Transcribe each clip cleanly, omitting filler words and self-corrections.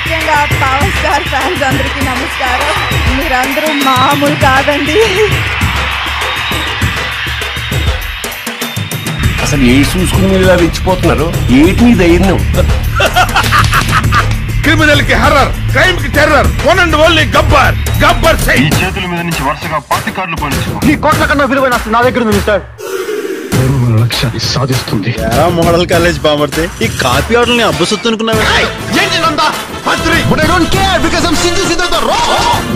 ముఖ్యంగా power star fans అందరికీ నమస్కారం. మీరందరూ మామూలు కాదండి. అసలు ఏడు చూసుకుని మీరు ఇలా రెచ్చిపోతున్నారు. ఏటి మీ ధైర్యం? క్రిమినల్ కి హర్రర్, క్రైమ్ కి terror, one and only Gabbar. Gabbar సై ఈ చేతుల మీద నుంచి వరుసగా 40 కార్డులు పోయించు. ఈ కోట్ల కన్నా విలువైన నా దగ్గర ఉంది మిస్టర్. లక్ష్యాన్ని సాధిస్తుంది. మోడల్ కాలేజ్ బామర్తే ఈ కాపీ ఆర్డర్ని అబ్బసొత్తు అనుకున్నావా?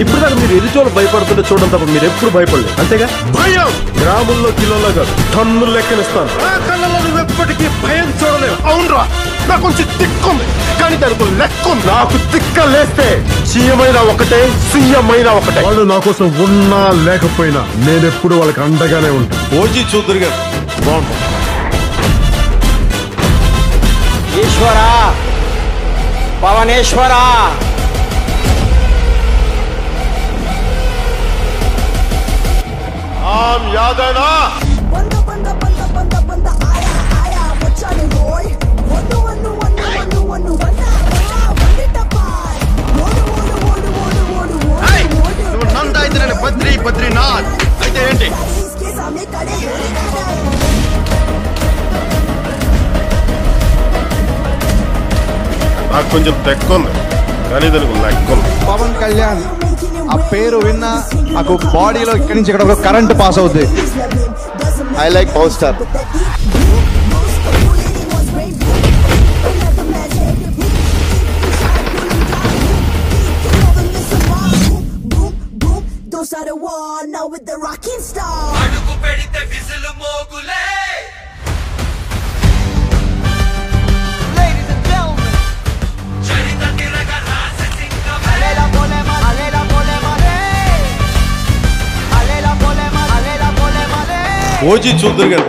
ఇప్పుడు దాకా మీరు ఎదుచోళ్ళు భయపడుతుంటే చూడడం తప్ప మీరు ఎప్పుడు భయపడలేదు, అంతేగా? భయం గ్రాముల్లో కిలోలో కాదు, టన్నులు లెక్కనిస్తాను. నా కళ్ళలో నువ్వు ఎప్పటికీ భయం చూడలేవు. అవునరా, నాకు కొంచెం తిక్కుంది కానీ దానికి లెక్కుంది. నాకు తిక్క లేస్తే సీఎమైనా ఒకటే, సీఎమైనా ఒకటే. వాళ్ళు నా కోసం ఉన్నా లేకపోయినా నేనెప్పుడు వాళ్ళకి అండగానే ఉంటాను. ఓజీ చౌదరి గారు బాగుంటుంది. ఈశ్వర, పవనేశ్వర, యాదైనా నువ్వు నంద అయితే నేను బద్రీనాథ్ అయితే ఏంటి? నాకు కొంచెం తెక్కుంది కానీ దానికి లెక్కుంది. పవన్ కళ్యాణ్ ఆ పేరు విన్నా నాకు బాడీలో ఇక్కడి నుంచి ఇక్కడ కరెంట్ పాస్ అవుతుంది. I like power star. OG Chaudhary గారు